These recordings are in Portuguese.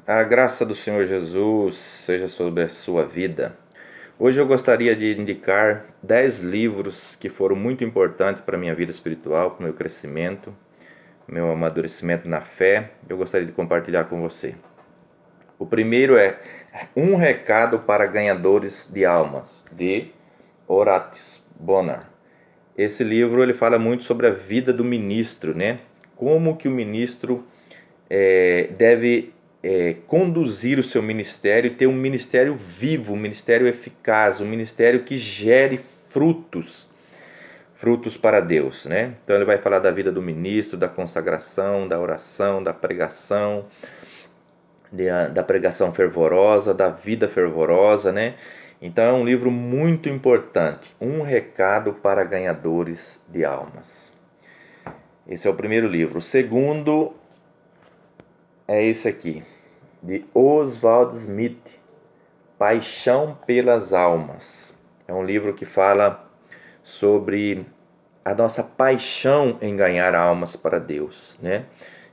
A graça do Senhor Jesus seja sobre a sua vida. Hoje eu gostaria de indicar 10 livros que foram muito importantes para a minha vida espiritual, para o meu crescimento, meu amadurecimento na fé. Eu gostaria de compartilhar com você. O primeiro é Um Recado para Ganhadores de Almas, de Horatius Bonar. Esse livro ele fala muito sobre a vida do ministro, né? Como que o ministro deve conduzir o seu ministério, ter um ministério vivo, um ministério eficaz, um ministério que gere frutos para Deus, né? Então ele vai falar da vida do ministro, da consagração, da oração, da pregação, da pregação fervorosa, da vida fervorosa, né? Então é um livro muito importante, Um Recado para Ganhadores de Almas. Esse é o primeiro livro. O segundo é esse aqui, de Oswald Smith, Paixão pelas Almas. É um livro que fala sobre a nossa paixão em ganhar almas para Deus, né?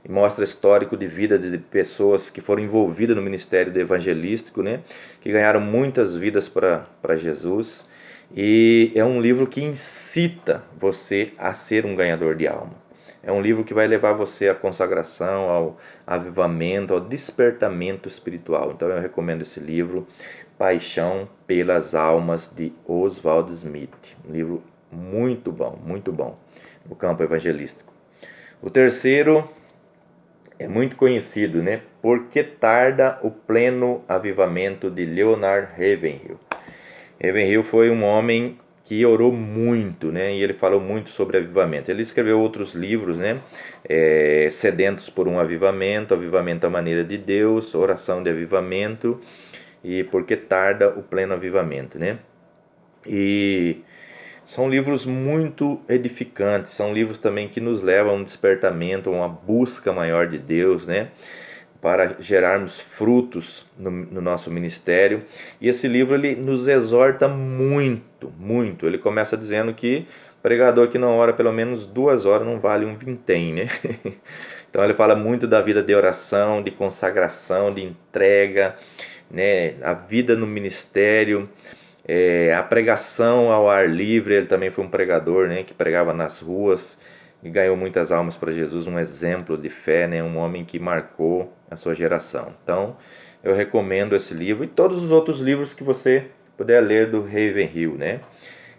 E mostra histórico de vida de pessoas que foram envolvidas no ministério evangelístico, né? Que ganharam muitas vidas para Jesus. E é um livro que incita você a ser um ganhador de alma. É um livro que vai levar você à consagração, ao avivamento, ao despertamento espiritual. Então eu recomendo esse livro, Paixão pelas Almas, de Oswald Smith. Um livro muito bom no campo evangelístico. O terceiro é muito conhecido, né? Por que tarda o pleno avivamento, de Leonard Ravenhill. Ravenhill foi um homem que orou muito, né? E ele falou muito sobre avivamento. Ele escreveu outros livros, né? Sedentos por um avivamento, Avivamento à Maneira de Deus, Oração de Avivamento e Por que tarda o pleno avivamento, né? E são livros muito edificantes, são livros também que nos levam a um despertamento, a uma busca maior de Deus, né? Para gerarmos frutos no nosso ministério. E esse livro ele nos exorta muito. Ele começa dizendo que pregador que não ora pelo menos 2 horas não vale um vintém, né? Então ele fala muito da vida de oração, de consagração, de entrega, né? A vida no ministério, a pregação ao ar livre. Ele também foi um pregador, né? Que pregava nas ruas e ganhou muitas almas para Jesus, um exemplo de fé, né? Um homem que marcou a sua geração. Então, eu recomendo esse livro e todos os outros livros que você puder ler do Ravenhill, né?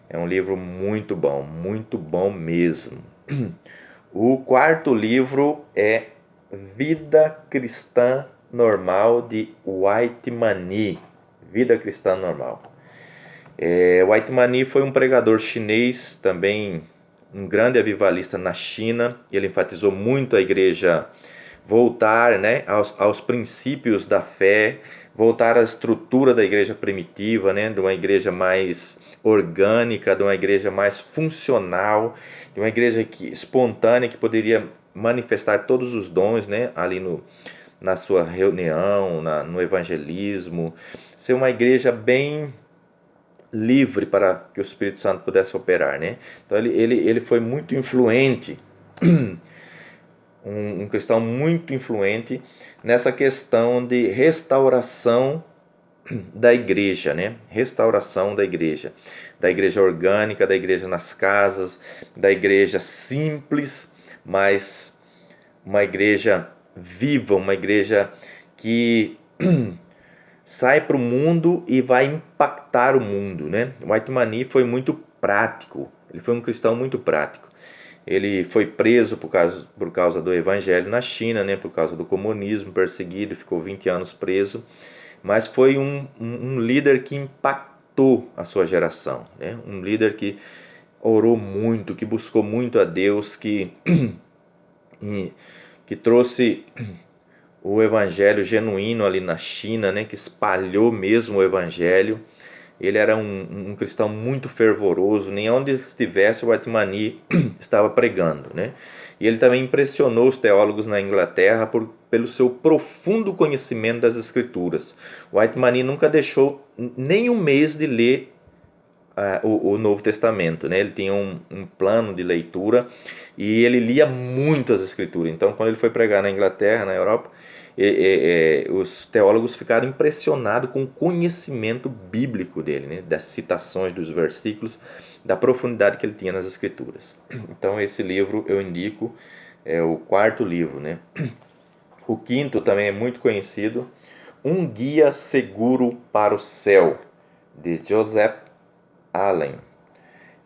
É um livro muito bom mesmo. O quarto livro é Vida Cristã Normal, de White-Mani. Vida Cristã Normal. White-Mani foi um pregador chinês, também um grande avivalista na China. Ele enfatizou muito a igreja voltar, né, aos princípios da fé, voltar à estrutura da igreja primitiva, né, de uma igreja mais orgânica, de uma igreja mais funcional, de uma igreja espontânea, que poderia manifestar todos os dons, né, ali na sua reunião, no evangelismo, ser uma igreja bem livre para que o Espírito Santo pudesse operar, né? Então ele foi muito influente, um cristão muito influente nessa questão de restauração da igreja, né? Restauração da igreja orgânica, da igreja nas casas, da igreja simples, mas uma igreja viva, uma igreja que sai para o mundo e vai impactar o mundo, né? White-Mani foi muito prático, ele foi um cristão muito prático. Ele foi preso por causa do evangelho na China, né? Por causa do comunismo, perseguido, ficou 20 anos preso, mas foi um líder que impactou a sua geração, né? Um líder que orou muito, que buscou muito a Deus, que trouxe o evangelho genuíno ali na China, né, que espalhou mesmo o evangelho. Ele era um cristão muito fervoroso, nem onde estivesse o White-Mani estava pregando, né? E ele também impressionou os teólogos na Inglaterra pelo seu profundo conhecimento das Escrituras. O White-Mani nunca deixou nem um mês de ler o Novo Testamento, né? Ele tinha um plano de leitura e ele lia muito as Escrituras. Então, quando ele foi pregar na Inglaterra, na Europa, os teólogos ficaram impressionados com o conhecimento bíblico dele, né? Das citações dos versículos, da profundidade que ele tinha nas Escrituras. Então, esse livro eu indico, é o quarto livro, né? O quinto também é muito conhecido, Um Guia Seguro para o Céu, de Joseph Allen.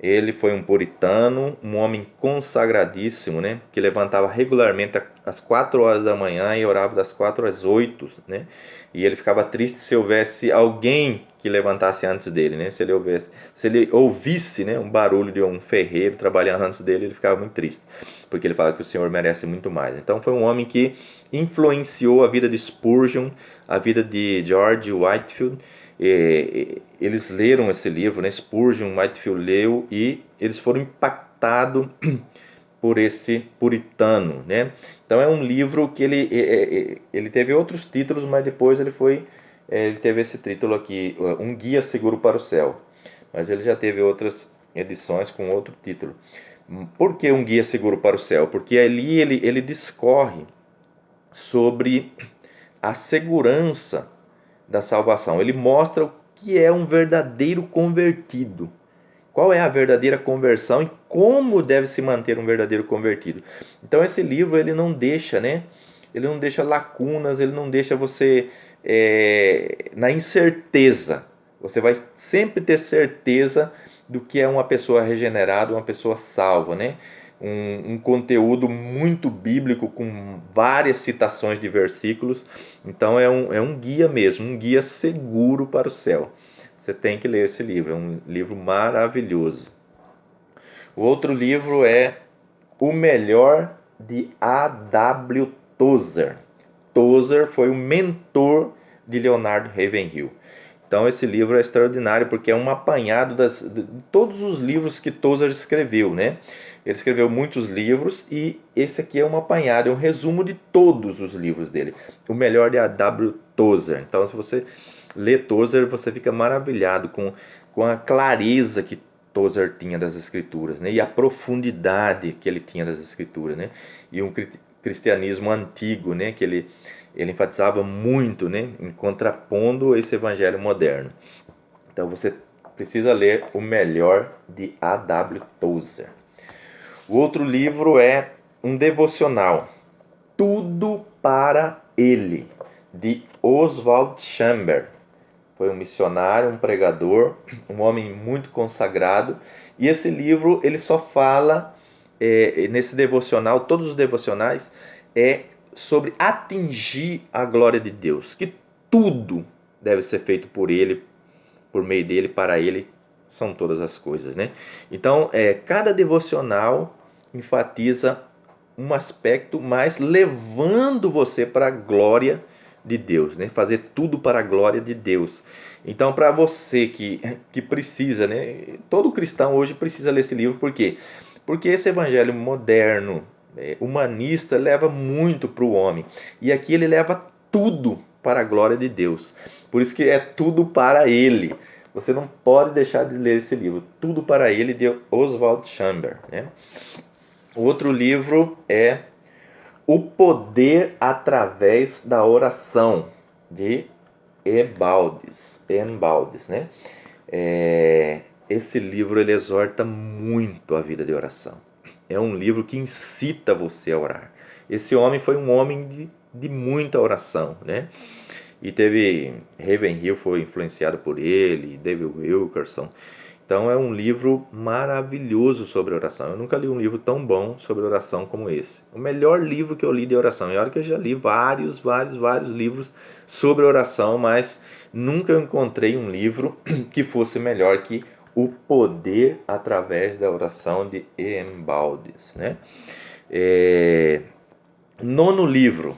Ele foi um puritano, um homem consagradíssimo, né? Que levantava regularmente às 4 horas da manhã e orava das 4 às 8, né? E ele ficava triste se houvesse alguém que levantasse antes dele, né? Se ele ouvisse, né, um barulho de um ferreiro trabalhando antes dele, ele ficava muito triste, porque ele fala que o Senhor merece muito mais. Então foi um homem que influenciou a vida de Spurgeon, a vida de George Whitefield. Eles leram esse livro, né? Spurgeon, Whitefield leu e eles foram impactados por esse puritano, né? Então é um livro que ele teve outros títulos, mas depois ele teve esse título aqui, Um Guia Seguro para o Céu. Mas ele já teve outras edições com outro título. Por que Um Guia Seguro para o Céu? Porque ali ele discorre sobre a segurança da salvação. Ele mostra o que é um verdadeiro convertido. Qual é a verdadeira conversão e como deve se manter um verdadeiro convertido. Então esse livro ele não deixa, né? Ele não deixa lacunas, ele não deixa você na incerteza. Você vai sempre ter certeza do que é uma pessoa regenerada, uma pessoa salva, né? Um conteúdo muito bíblico com várias citações de versículos. Então é um guia mesmo, um guia seguro para o céu. Você tem que ler esse livro, é um livro maravilhoso. O outro livro é O Melhor, de A.W. Tozer. Tozer foi o mentor de Leonardo Ravenhill. Então esse livro é extraordinário porque é um apanhado de todos os livros que Tozer escreveu, né? Ele escreveu muitos livros e esse aqui é um apanhado, é um resumo de todos os livros dele. O Melhor de A.W. Tozer. Então se você lê Tozer, você fica maravilhado com a clareza que Tozer tinha das Escrituras, né? E a profundidade que ele tinha das Escrituras, né? E um cristianismo antigo, né? Que ele enfatizava muito, né? Em contrapondo esse evangelho moderno. Então você precisa ler O Melhor, de A.W. Tozer. O outro livro é um devocional, Tudo para Ele, de Oswald Chamber. Foi um missionário, um pregador, um homem muito consagrado. E esse livro ele só fala, nesse devocional, todos os devocionais, sobre atingir a glória de Deus. Que tudo deve ser feito por Ele, por meio dele, para Ele, são todas as coisas, né? Então, cada devocional enfatiza um aspecto mais levando você para a glória de Deus, né? Fazer tudo para a glória de Deus. Então, para você que precisa, né? Todo cristão hoje precisa ler esse livro, por quê? Porque esse evangelho moderno, humanista, leva muito para o homem. E aqui ele leva tudo para a glória de Deus. Por isso que é tudo para ele. Você não pode deixar de ler esse livro. Tudo para ele, de Oswald Chamber, né? O outro livro é O Poder através da Oração, de Embaldes, né? Esse livro ele exorta muito a vida de oração. É um livro que incita você a orar. Esse homem foi um homem de muita oração, né? E teve Ravenhill foi influenciado por ele, David Wilkerson. Então é um livro maravilhoso sobre oração. Eu nunca li um livro tão bom sobre oração como esse. O melhor livro que eu li de oração. E olha que eu já li vários livros sobre oração, mas nunca encontrei um livro que fosse melhor que O Poder através da Oração, de Embaldes, né? Nono livro.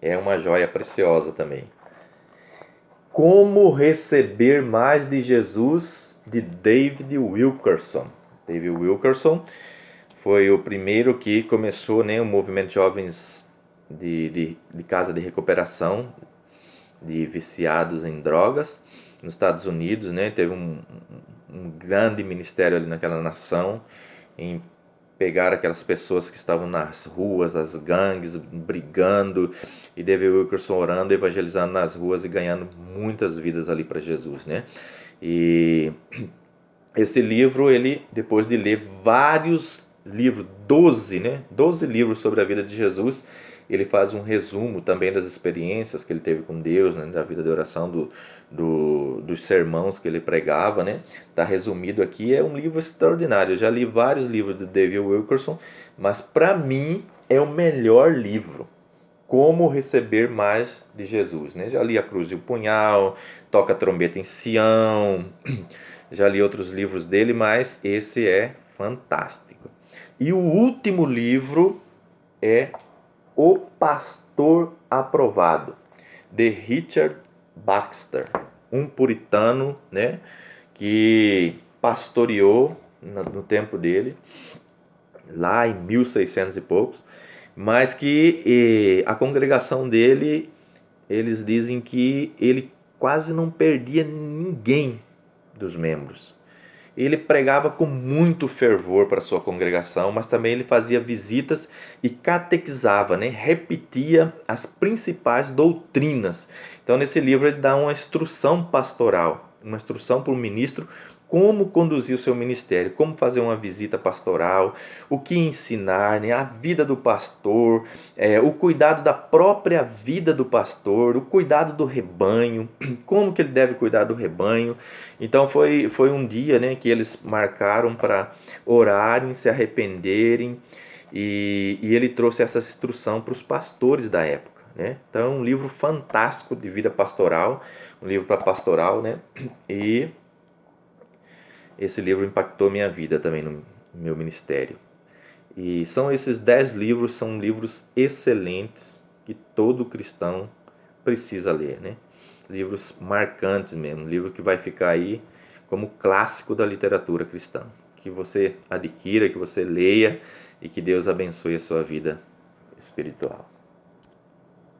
É uma joia preciosa também. Como Receber Mais de Jesus, de David Wilkerson. David Wilkerson foi o primeiro que começou, né, o movimento de jovens de casa de recuperação de viciados em drogas. nos Estados Unidos, né? Teve um grande ministério ali naquela nação, em pegar aquelas pessoas que estavam nas ruas, as gangues, brigando, e David Wilkerson orando, evangelizando nas ruas e ganhando muitas vidas ali para Jesus, né? E esse livro, ele, depois de ler vários livros, 12, né? 12 livros sobre a vida de Jesus, ele faz um resumo também das experiências que ele teve com Deus, né? Da vida de oração, dos sermãos que ele pregava, né? Está resumido aqui, é um livro extraordinário. Eu já li vários livros de David Wilkerson, mas para mim é o melhor livro. Como receber mais de Jesus, né? Já li A Cruz e o Punhal, Toca a Trombeta em Sião, já li outros livros dele, mas esse é fantástico. E o último livro é O Pastor Aprovado, de Richard Baxter, um puritano, né, que pastoreou no tempo dele, lá em 1600 e poucos, mas que a congregação dele, eles dizem que ele quase não perdia ninguém dos membros. Ele pregava com muito fervor para sua congregação, mas também ele fazia visitas e catequizava, né? Repetia as principais doutrinas. Então, nesse livro, ele dá uma instrução pastoral, uma instrução para o ministro como conduzir o seu ministério, como fazer uma visita pastoral, o que ensinar, né? A vida do pastor, o cuidado da própria vida do pastor, o cuidado do rebanho, como que ele deve cuidar do rebanho. Então foi um dia, né, que eles marcaram para orarem, se arrependerem, e ele trouxe essa instrução para os pastores da época, né? Então é um livro fantástico de vida pastoral, um livro para pastoral, né? E esse livro impactou minha vida também no meu ministério. E são esses 10 livros, são livros excelentes que todo cristão precisa ler, né? Livros marcantes mesmo, livro que vai ficar aí como clássico da literatura cristã. Que você adquira, que você leia e que Deus abençoe a sua vida espiritual.